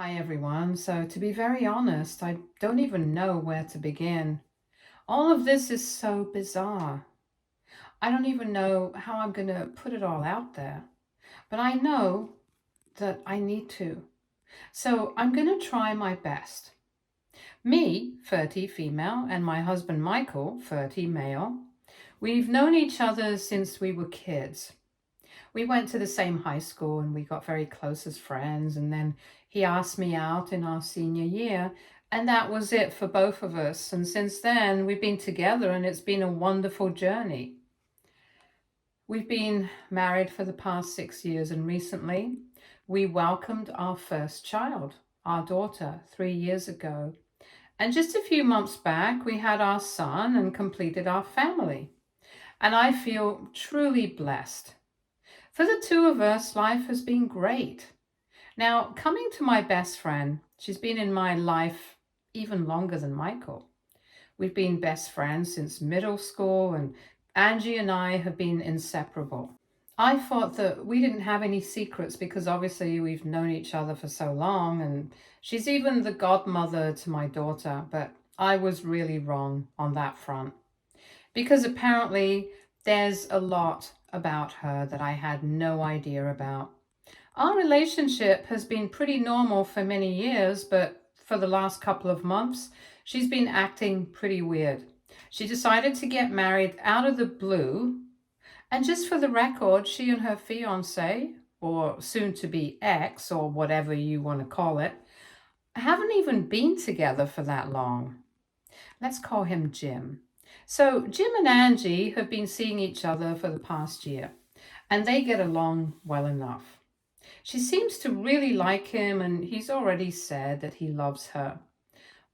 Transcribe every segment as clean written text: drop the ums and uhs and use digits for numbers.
Hi everyone. So to be very honest, I don't even know where to begin. All of this is so bizarre. I don't even know how I'm going to put it all out there, but I know that I need to. So I'm going to try my best. Me, 30 female, and my husband Michael, 30 male, we've known each other since we were kids. We went to the same high school and we got very close as friends. And then he asked me out in our senior year, and that was it for both of us. And since then, we've been together and it's been a wonderful journey. We've been married for the past 6 years, and recently we welcomed our first child, our daughter, 3 years ago. And just a few months back, we had our son and completed our family. And I feel truly blessed. For the two of us, life has been great. Now, coming to my best friend, she's been in my life even longer than Michael. We've been best friends since middle school, and Angie and I have been inseparable. I thought that we didn't have any secrets because obviously we've known each other for so long, and she's even the godmother to my daughter, but I was really wrong on that front. Because apparently there's a lot about her that I had no idea about. Our relationship has been pretty normal for many years, but for the last couple of months, she's been acting pretty weird. She decided to get married out of the blue, and just for the record, she and her fiance, or soon to be ex, or whatever you want to call it, haven't even been together for that long. Let's call him Jim. So Jim and Angie have been seeing each other for the past year, and they get along well enough. She seems to really like him, and he's already said that he loves her.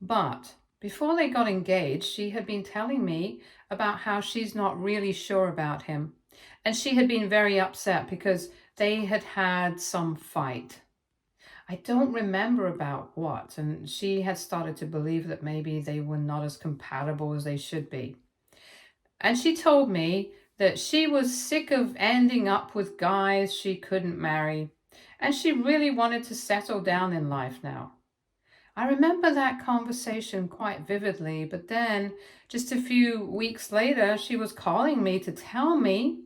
But before they got engaged, she had been telling me about how she's not really sure about him, and she had been very upset because they had had some fight. I don't remember about what, and she had started to believe that maybe they were not as compatible as they should be. And she told me that she was sick of ending up with guys she couldn't marry, and she really wanted to settle down in life now. I remember that conversation quite vividly, but then just a few weeks later, she was calling me to tell me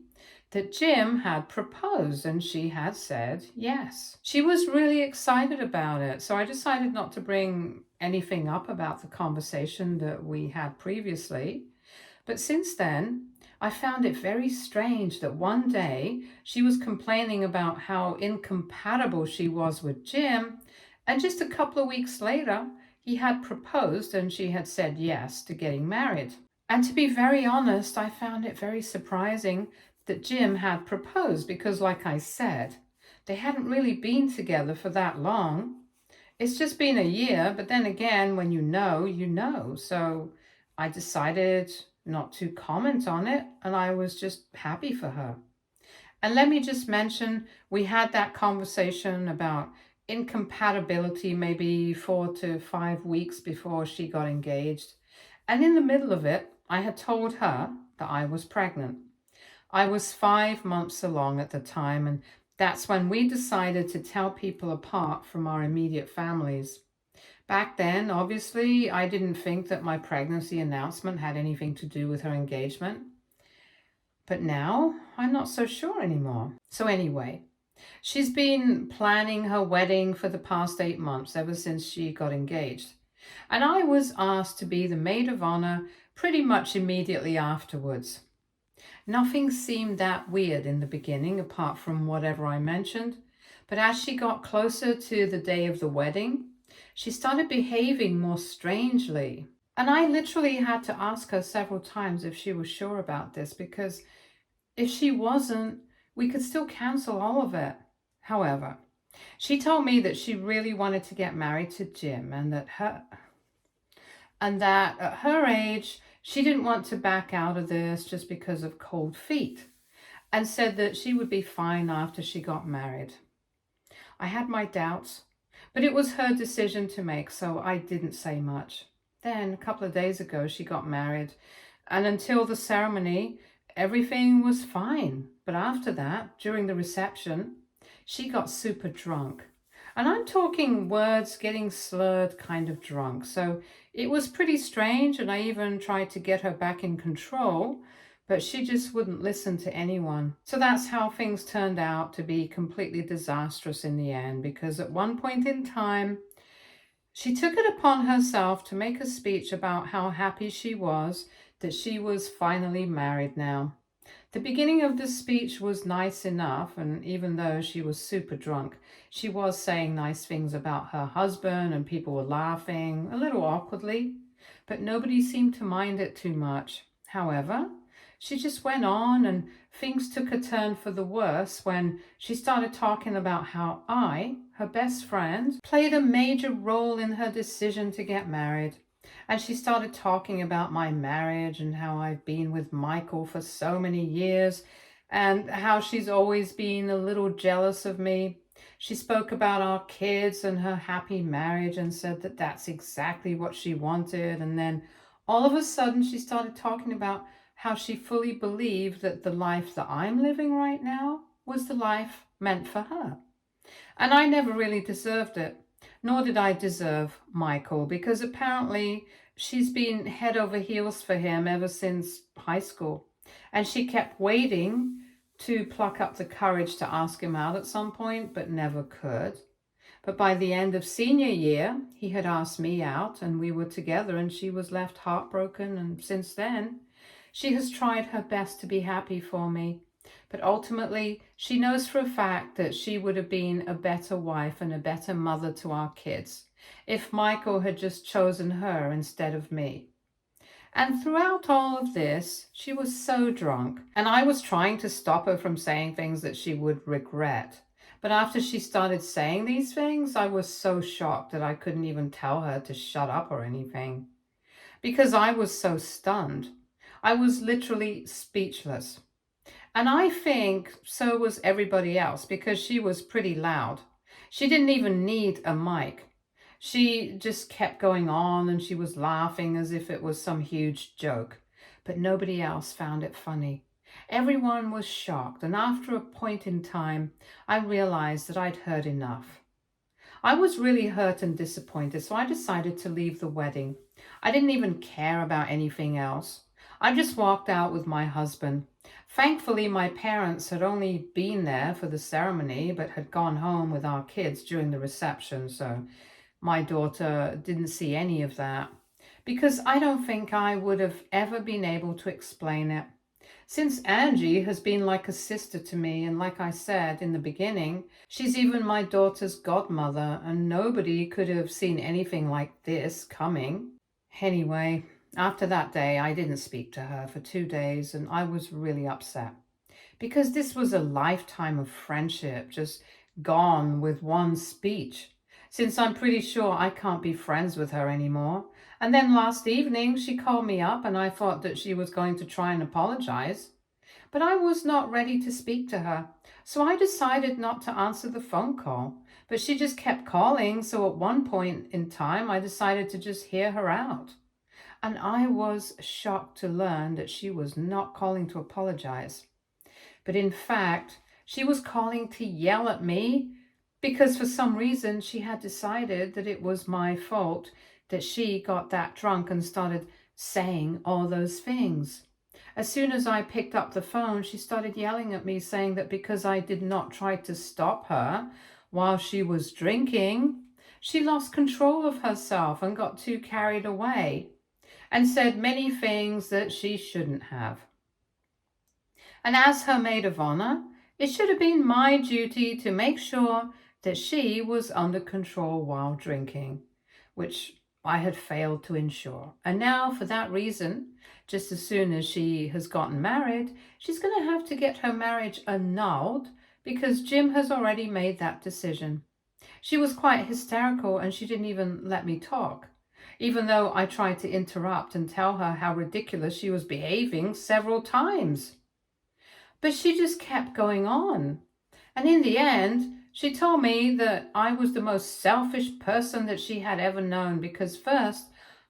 that Jim had proposed and she had said yes. She was really excited about it, so I decided not to bring anything up about the conversation that we had previously. But since then, I found it very strange that one day she was complaining about how incompatible she was with Jim, and just a couple of weeks later, he had proposed and she had said yes to getting married. And to be very honest, I found it very surprising that Jim had proposed because, like I said, they hadn't really been together for that long. It's just been a year, but then again, when you know, you know. So I decided not to comment on it, and I was just happy for her. And let me just mention, we had that conversation about incompatibility maybe 4 to 5 weeks before she got engaged. And in the middle of it, I had told her that I was pregnant. I was 5 months along at the time, and that's when we decided to tell people apart from our immediate families. Back then, obviously, I didn't think that my pregnancy announcement had anything to do with her engagement. But now, I'm not so sure anymore. So anyway, she's been planning her wedding for the past 8 months, ever since she got engaged. And I was asked to be the maid of honor pretty much immediately afterwards. Nothing seemed that weird in the beginning, apart from whatever I mentioned. But as she got closer to the day of the wedding, she started behaving more strangely. And I literally had to ask her several times if she was sure about this, because if she wasn't, we could still cancel all of it. However, she told me that she really wanted to get married to Jim, and that at her age, she didn't want to back out of this just because of cold feet, and said that she would be fine after she got married. I had my doubts, but it was her decision to make, so I didn't say much. Then, a couple of days ago, she got married, and until the ceremony, everything was fine. But after that, during the reception, she got super drunk. And I'm talking words getting slurred, kind of drunk. So it was pretty strange, and I even tried to get her back in control, but she just wouldn't listen to anyone. So that's how things turned out to be completely disastrous in the end, because at one point in time, she took it upon herself to make a speech about how happy she was that she was finally married now. The beginning of the speech was nice enough, and even though she was super drunk, she was saying nice things about her husband, and people were laughing, a little awkwardly, but nobody seemed to mind it too much. However, she just went on, and things took a turn for the worse when she started talking about how I, her best friend, played a major role in her decision to get married. And she started talking about my marriage and how I've been with Michael for so many years and how she's always been a little jealous of me. She spoke about our kids and her happy marriage and said that that's exactly what she wanted. And then all of a sudden she started talking about how she fully believed that the life that I'm living right now was the life meant for her. And I never really deserved it, nor did I deserve Michael, because apparently she's been head over heels for him ever since high school. And she kept waiting to pluck up the courage to ask him out at some point, but never could. But by the end of senior year, he had asked me out and we were together, and she was left heartbroken. And since then, she has tried her best to be happy for me. But ultimately, she knows for a fact that she would have been a better wife and a better mother to our kids if Michael had just chosen her instead of me. And throughout all of this, she was so drunk, and I was trying to stop her from saying things that she would regret. But after she started saying these things, I was so shocked that I couldn't even tell her to shut up or anything, because I was so stunned. I was literally speechless. And I think so was everybody else, because she was pretty loud. She didn't even need a mic. She just kept going on and she was laughing as if it was some huge joke. But nobody else found it funny. Everyone was shocked, and after a point in time, I realized that I'd heard enough. I was really hurt and disappointed, so I decided to leave the wedding. I didn't even care about anything else. I just walked out with my husband. Thankfully, my parents had only been there for the ceremony, but had gone home with our kids during the reception, so my daughter didn't see any of that, because I don't think I would have ever been able to explain it. Since Angie has been like a sister to me, and like I said in the beginning, she's even my daughter's godmother, and nobody could have seen anything like this coming. Anyway, after that day, I didn't speak to her for 2 days, and I was really upset, because this was a lifetime of friendship just gone with one speech, since I'm pretty sure I can't be friends with her anymore. And then last evening, she called me up, and I thought that she was going to try and apologize. But I was not ready to speak to her, so I decided not to answer the phone call. But she just kept calling, so at one point in time, I decided to just hear her out. And I was shocked to learn that she was not calling to apologize. But in fact, she was calling to yell at me, because for some reason she had decided that it was my fault that she got that drunk and started saying all those things. As soon as I picked up the phone, she started yelling at me, saying that because I did not try to stop her while she was drinking, she lost control of herself and got too carried away, and said many things that she shouldn't have. And as her maid of honor, it should have been my duty to make sure that she was under control while drinking, which I had failed to ensure. And now, for that reason, just as soon as she has gotten married, she's going to have to get her marriage annulled, because Jim has already made that decision. She was quite hysterical, and she didn't even let me talk, even though I tried to interrupt and tell her how ridiculous she was behaving several times. But she just kept going on. And in the end, she told me that I was the most selfish person that she had ever known, because first,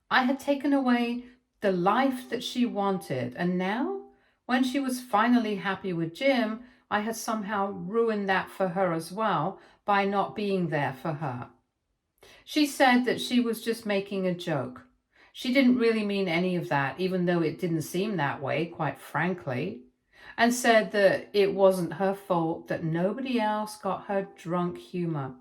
I had taken away the life that she wanted, and now, when she was finally happy with Jim, I had somehow ruined that for her as well by not being there for her. She said that she was just making a joke. She didn't really mean any of that, even though it didn't seem that way, quite frankly, and said that it wasn't her fault, that nobody else got her drunk humor,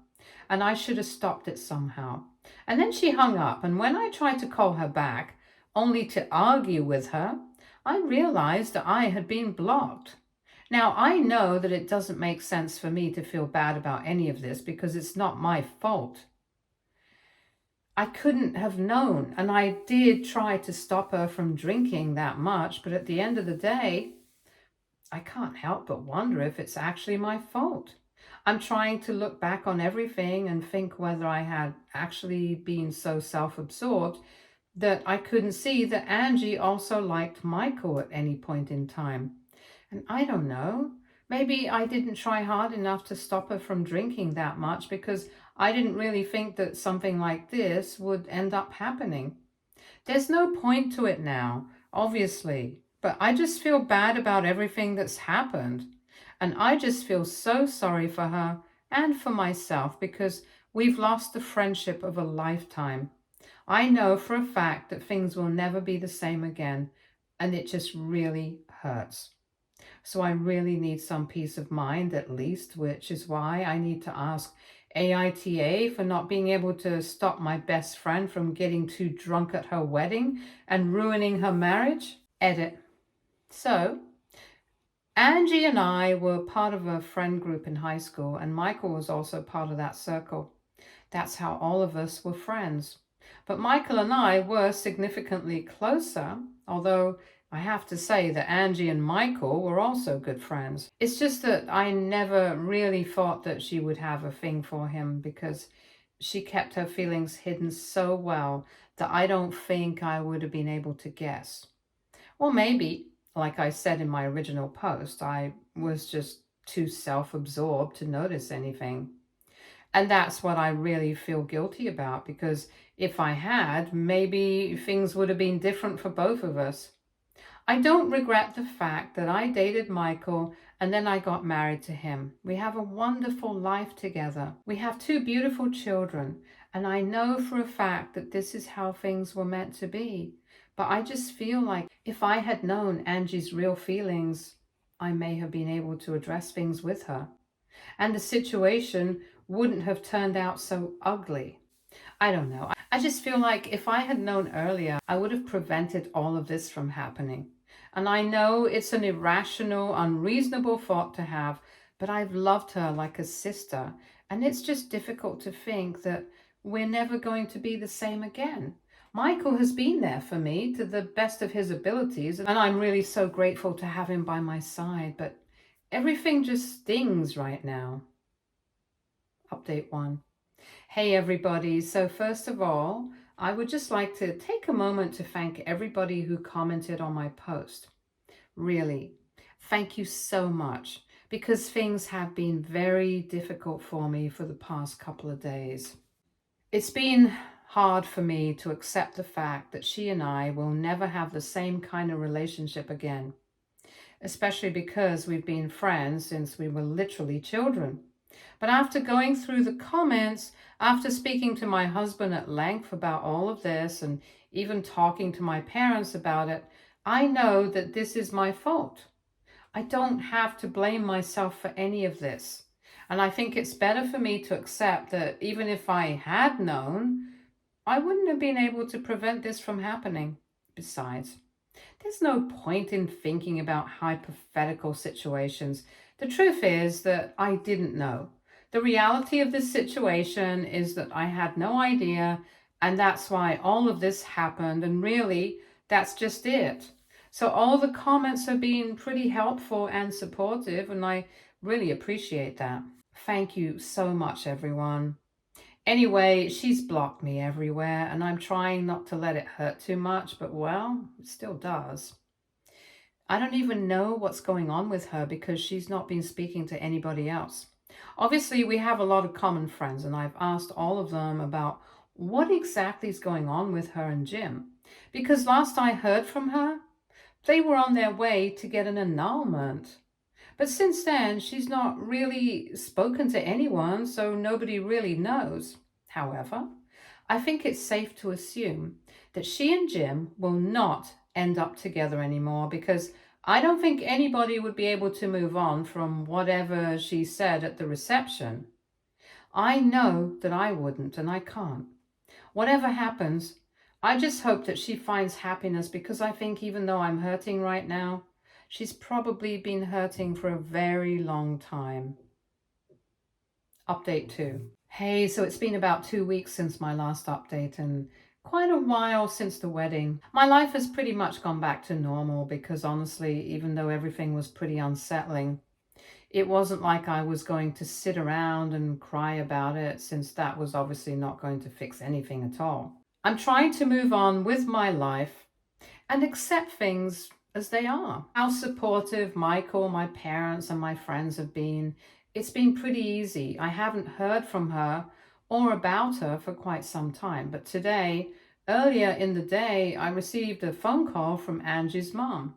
and I should have stopped it somehow. And then she hung up, and when I tried to call her back, only to argue with her, I realized that I had been blocked. Now, I know that it doesn't make sense for me to feel bad about any of this because it's not my fault. I couldn't have known, and I did try to stop her from drinking that much, but at the end of the day, I can't help but wonder if it's actually my fault. I'm trying to look back on everything and think whether I had actually been so self-absorbed that I couldn't see that Angie also liked Michael at any point in time. And I don't know, maybe I didn't try hard enough to stop her from drinking that much because I didn't really think that something like this would end up happening. There's no point to it now, obviously, but I just feel bad about everything that's happened. And I just feel so sorry for her and for myself because we've lost the friendship of a lifetime. I know for a fact that things will never be the same again, and it just really hurts. So I really need some peace of mind at least, which is why I need to ask AITA for not being able to stop my best friend from getting too drunk at her wedding and ruining her marriage. Edit. So, Angie and I were part of a friend group in high school, and Michael was also part of that circle. That's how all of us were friends. But Michael and I were significantly closer, although I have to say that Angie and Michael were also good friends. It's just that I never really thought that she would have a thing for him because she kept her feelings hidden so well that I don't think I would have been able to guess. Or maybe, like I said in my original post, I was just too self-absorbed to notice anything. And that's what I really feel guilty about, because if I had, maybe things would have been different for both of us. I don't regret the fact that I dated Michael and then I got married to him. We have a wonderful life together. We have 2 beautiful children, and I know for a fact that this is how things were meant to be. But I just feel like if I had known Angie's real feelings, I may have been able to address things with her, and the situation wouldn't have turned out so ugly. I don't know. I just feel like if I had known earlier, I would have prevented all of this from happening. And I know it's an irrational, unreasonable thought to have, but I've loved her like a sister. And it's just difficult to think that we're never going to be the same again. Michael has been there for me to the best of his abilities, and I'm really so grateful to have him by my side, but everything just stings right now. Update 1. Hey everybody, so first of all, I would just like to take a moment to thank everybody who commented on my post. Really, thank you so much, because things have been very difficult for me for the past couple of days. It's been hard for me to accept the fact that she and I will never have the same kind of relationship again, especially because we've been friends since we were literally children. But after going through the comments, after speaking to my husband at length about all of this, and even talking to my parents about it, I know that this is my fault. I don't have to blame myself for any of this. And I think it's better for me to accept that even if I had known, I wouldn't have been able to prevent this from happening. Besides, there's no point in thinking about hypothetical situations. The truth is that I didn't know. The reality of this situation is that I had no idea, and that's why all of this happened, and really, that's just it. So all the comments have been pretty helpful and supportive, and I really appreciate that. Thank you so much, everyone. Anyway, she's blocked me everywhere, and I'm trying not to let it hurt too much, but well, it still does. I don't even know what's going on with her because she's not been speaking to anybody else. Obviously, we have a lot of common friends, and I've asked all of them about what exactly is going on with her and Jim. Because last I heard from her, they were on their way to get an annulment. But since then, she's not really spoken to anyone, so nobody really knows. However, I think it's safe to assume that she and Jim will not end up together anymore because I don't think anybody would be able to move on from whatever she said at the reception. I know that I wouldn't, and I can't. Whatever happens, I just hope that she finds happiness because I think even though I'm hurting right now, she's probably been hurting for a very long time. Update 2. Hey, so it's been about 2 weeks since my last update and quite a while since the wedding. My life has pretty much gone back to normal because honestly, even though everything was pretty unsettling, it wasn't like I was going to sit around and cry about it, since that was obviously not going to fix anything at all. I'm trying to move on with my life and accept things as they are. How supportive Michael, my parents, and my friends have been. It's been pretty easy. I haven't heard from her or about her for quite some time, but today, earlier in the day, I received a phone call from Angie's mom.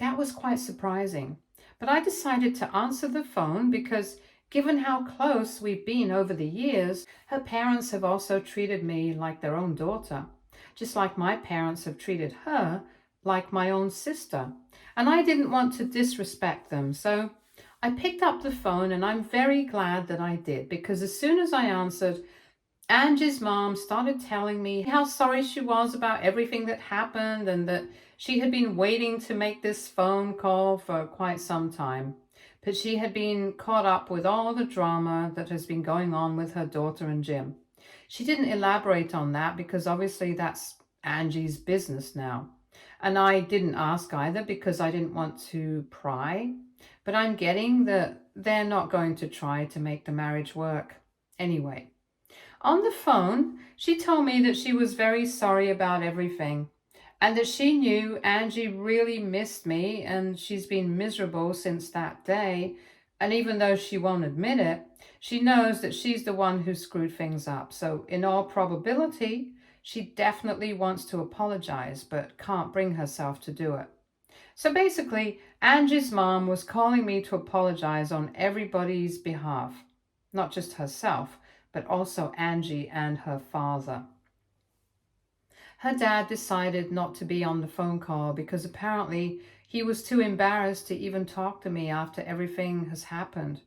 That was quite surprising, but I decided to answer the phone because given how close we've been over the years, her parents have also treated me like their own daughter, just like my parents have treated her like my own sister. And I didn't want to disrespect them, so I picked up the phone, and I'm very glad that I did, because as soon as I answered, Angie's mom started telling me how sorry she was about everything that happened and that she had been waiting to make this phone call for quite some time. But she had been caught up with all the drama that has been going on with her daughter and Jim. She didn't elaborate on that because obviously that's Angie's business now. And I didn't ask either because I didn't want to pry. But I'm getting that they're not going to try to make the marriage work anyway. On the phone, she told me that she was very sorry about everything and that she knew Angie really missed me and she's been miserable since that day. And even though she won't admit it, she knows that she's the one who screwed things up. So in all probability, she definitely wants to apologize but can't bring herself to do it. So basically, Angie's mom was calling me to apologize on everybody's behalf, not just herself, but also Angie and her father. Her dad decided not to be on the phone call because apparently he was too embarrassed to even talk to me after everything has happened.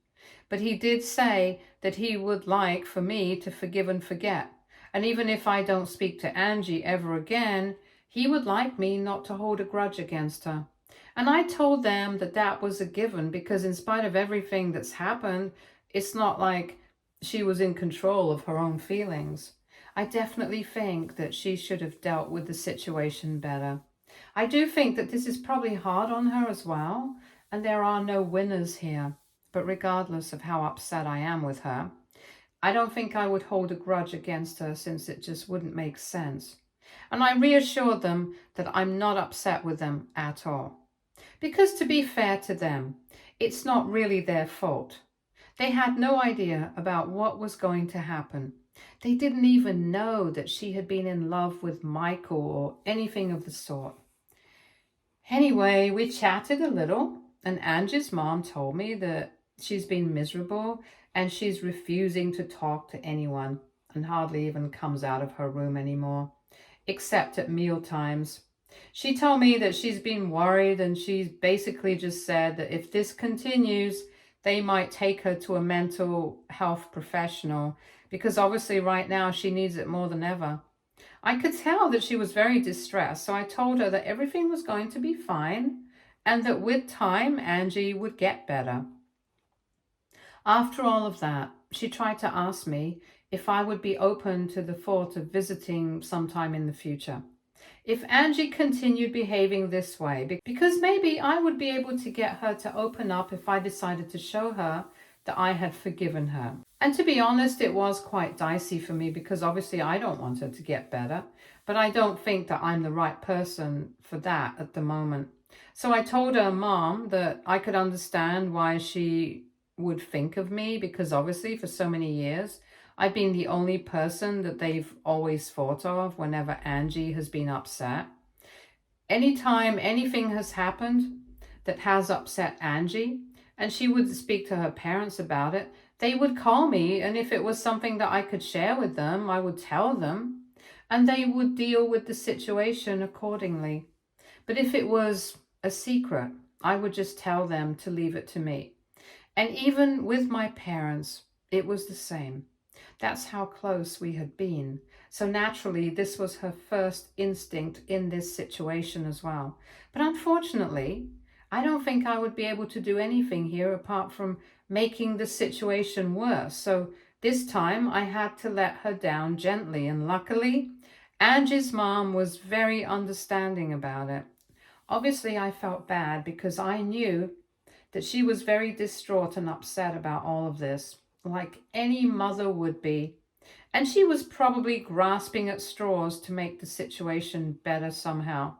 But he did say that he would like for me to forgive and forget. And even if I don't speak to Angie ever again, he would like me not to hold a grudge against her. And I told them that that was a given because in spite of everything that's happened, it's not like she was in control of her own feelings. I definitely think that she should have dealt with the situation better. I do think that this is probably hard on her as well, and there are no winners here. But regardless of how upset I am with her, I don't think I would hold a grudge against her since it just wouldn't make sense. And I reassured them that I'm not upset with them at all. Because to be fair to them, it's not really their fault. They had no idea about what was going to happen. They didn't even know that she had been in love with Michael or anything of the sort. Anyway, we chatted a little, and Angie's mom told me that she's been miserable and she's refusing to talk to anyone and hardly even comes out of her room anymore, except at meal times. She told me that she's been worried and she's basically just said that if this continues, they might take her to a mental health professional because obviously right now she needs it more than ever. I could tell that she was very distressed, so I told her that everything was going to be fine and that with time Angie would get better. After all of that, she tried to ask me if I would be open to the thought of visiting sometime in the future. If Angie continued behaving this way, because maybe I would be able to get her to open up if I decided to show her that I had forgiven her. And to be honest, it was quite dicey for me because obviously I don't want her to get better, but I don't think that I'm the right person for that at the moment. So I told her mom that I could understand why she would think of me because obviously for so many years I've been the only person that they've always thought of whenever Angie has been upset. Anytime anything has happened that has upset Angie, and she would speak to her parents about it. They would call me, and if it was something that I could share with them, I would tell them, and they would deal with the situation accordingly. But if it was a secret, I would just tell them to leave it to me. And even with my parents, it was the same. That's how close we had been. So naturally, this was her first instinct in this situation as well. But unfortunately, I don't think I would be able to do anything here apart from making the situation worse. So this time I had to let her down gently. And luckily, Angie's mom was very understanding about it. Obviously, I felt bad because I knew that she was very distraught and upset about all of this, like any mother would be. And she was probably grasping at straws to make the situation better somehow.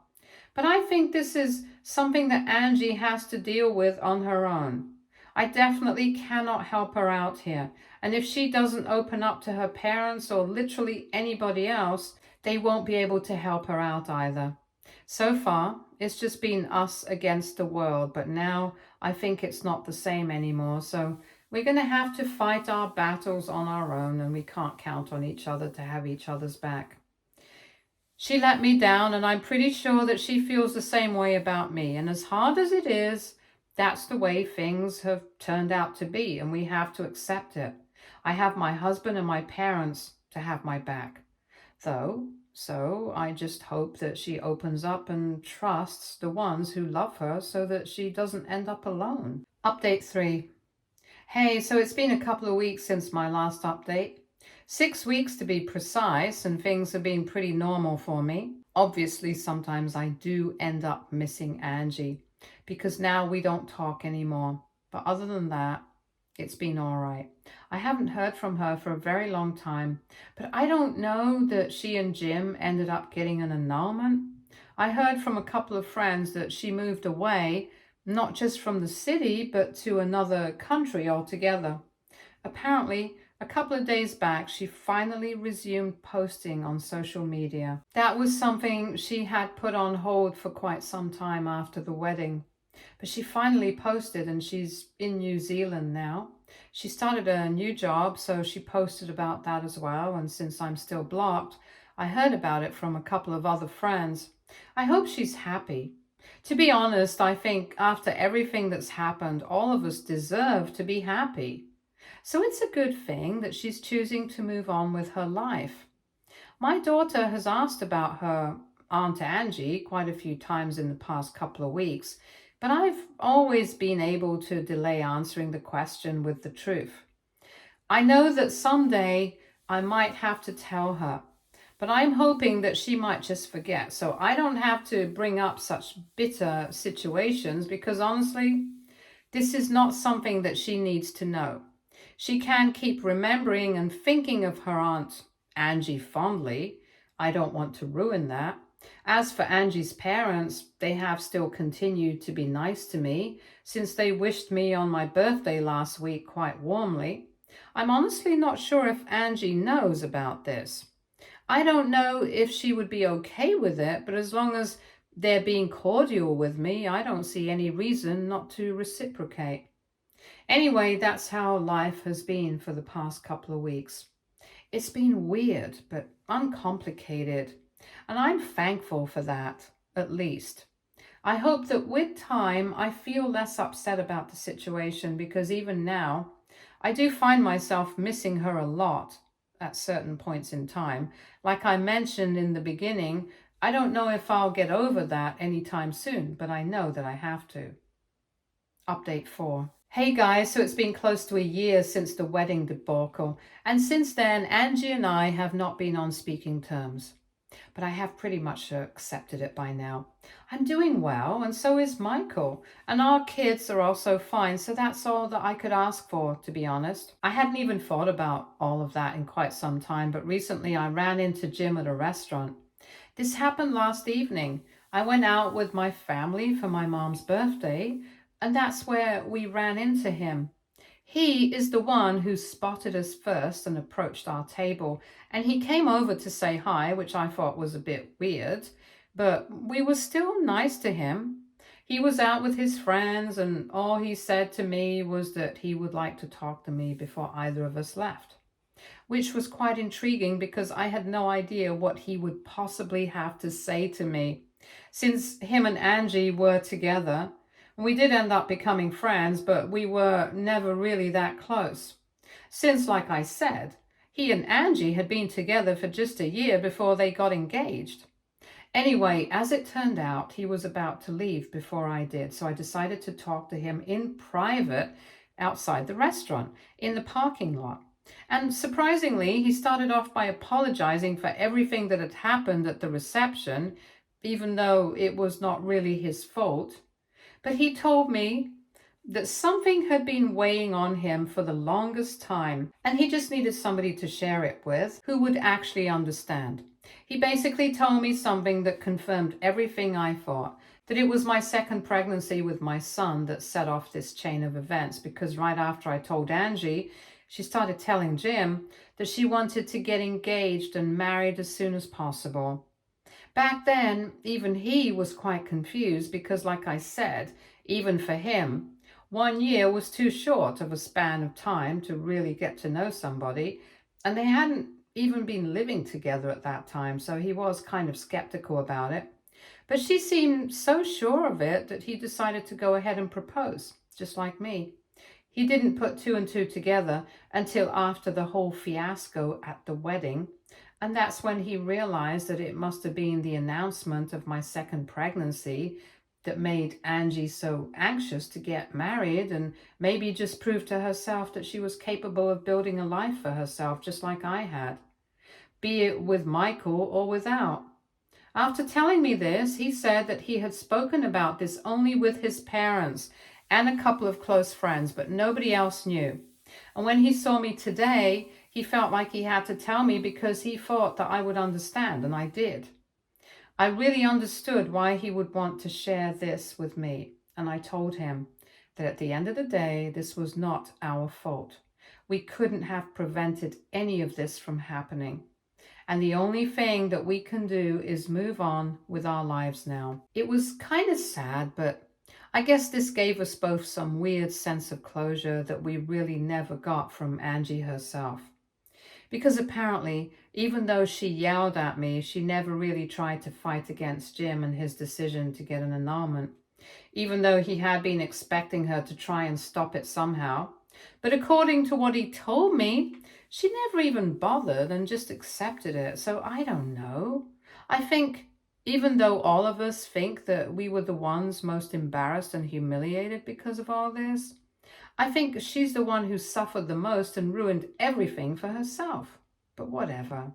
But I think this is something that Angie has to deal with on her own. I definitely cannot help her out here. And if she doesn't open up to her parents or literally anybody else, they won't be able to help her out either. So far, it's just been us against the world, but now I think it's not the same anymore. So we're going to have to fight our battles on our own, and we can't count on each other to have each other's back. She let me down, and I'm pretty sure that she feels the same way about me. And as hard as it is, that's the way things have turned out to be, and we have to accept it. I have my husband and my parents to have my back, though. So I just hope that she opens up and trusts the ones who love her so that she doesn't end up alone. Update 3. Hey, so it's been a couple of weeks since my last update. 6 weeks to be precise, and things have been pretty normal for me. Obviously, sometimes I do end up missing Angie because now we don't talk anymore. But other than that, it's been all right. I haven't heard from her for a very long time, but I don't know that she and Jim ended up getting an annulment. I heard from a couple of friends that she moved away, not just from the city, but to another country altogether. Apparently, a couple of days back, she finally resumed posting on social media. That was something she had put on hold for quite some time after the wedding. But she finally posted, and she's in New Zealand now. She started a new job, so she posted about that as well. And since I'm still blocked, I heard about it from a couple of other friends. I hope she's happy. To be honest, I think after everything that's happened, all of us deserve to be happy. So it's a good thing that she's choosing to move on with her life. My daughter has asked about her Aunt Angie quite a few times in the past couple of weeks, but I've always been able to delay answering the question with the truth. I know that someday I might have to tell her, but I'm hoping that she might just forget, so I don't have to bring up such bitter situations, because honestly, this is not something that she needs to know. She can keep remembering and thinking of her Aunt Angie fondly. I don't want to ruin that. As for Angie's parents, they have still continued to be nice to me since they wished me on my birthday last week quite warmly. I'm honestly not sure if Angie knows about this. I don't know if she would be okay with it, but as long as they're being cordial with me, I don't see any reason not to reciprocate. Anyway, that's how life has been for the past couple of weeks. It's been weird, but uncomplicated. And I'm thankful for that, at least. I hope that with time, I feel less upset about the situation, because even now, I do find myself missing her a lot at certain points in time. Like I mentioned in the beginning, I don't know if I'll get over that anytime soon, but I know that I have to. Update 4. Hey guys, so it's been close to a year since the wedding debacle, and since then, Angie and I have not been on speaking terms. But I have pretty much accepted it by now. I'm doing well, and so is Michael. And our kids are also fine, so that's all that I could ask for, to be honest. I hadn't even thought about all of that in quite some time, but recently I ran into Jim at a restaurant. This happened last evening. I went out with my family for my mom's birthday, and that's where we ran into him. He is the one who spotted us first and approached our table, and he came over to say hi, which I thought was a bit weird, but we were still nice to him. He was out with his friends, and all he said to me was that he would like to talk to me before either of us left, which was quite intriguing because I had no idea what he would possibly have to say to me. Since him and Angie were together, we did end up becoming friends, but we were never really that close. Since, like I said, he and Angie had been together for just a year before they got engaged. Anyway, as it turned out, he was about to leave before I did, so I decided to talk to him in private outside the restaurant, in the parking lot. And surprisingly, he started off by apologizing for everything that had happened at the reception, even though it was not really his fault. But he told me that something had been weighing on him for the longest time, and he just needed somebody to share it with who would actually understand. He basically told me something that confirmed everything I thought, that it was my second pregnancy with my son that set off this chain of events, because right after I told Angie, she started telling Jim that she wanted to get engaged and married as soon as possible. Back then, even he was quite confused because, like I said, even for him, 1 year was too short of a span of time to really get to know somebody, and they hadn't even been living together at that time, so he was kind of skeptical about it. But she seemed so sure of it that he decided to go ahead and propose, just like me. He didn't put two and two together until after the whole fiasco at the wedding, and that's when he realized that it must have been the announcement of my second pregnancy that made Angie so anxious to get married and maybe just prove to herself that she was capable of building a life for herself just like I had, be it with Michael or without. After telling me this, he said that he had spoken about this only with his parents and a couple of close friends, but nobody else knew. And when he saw me today, he felt like he had to tell me because he thought that I would understand, and I did. I really understood why he would want to share this with me, and I told him that at the end of the day, this was not our fault. We couldn't have prevented any of this from happening. And the only thing that we can do is move on with our lives now. It was kind of sad, but I guess this gave us both some weird sense of closure that we really never got from Angie herself. Because apparently, even though she yelled at me, she never really tried to fight against Jim and his decision to get an annulment, even though he had been expecting her to try and stop it somehow. But according to what he told me, she never even bothered and just accepted it. So I don't know. I think even though all of us think that we were the ones most embarrassed and humiliated because of all this, I think she's the one who suffered the most and ruined everything for herself. But whatever.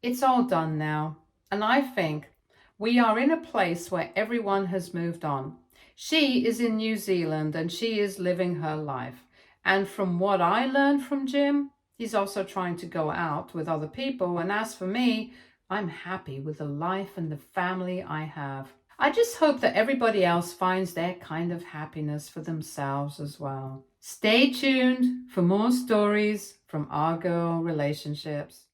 It's all done now. And I think we are in a place where everyone has moved on. She is in New Zealand and she is living her life. And from what I learned from Jim, he's also trying to go out with other people. And as for me, I'm happy with the life and the family I have. I just hope that everybody else finds their kind of happiness for themselves as well. Stay tuned for more stories from our girl relationships.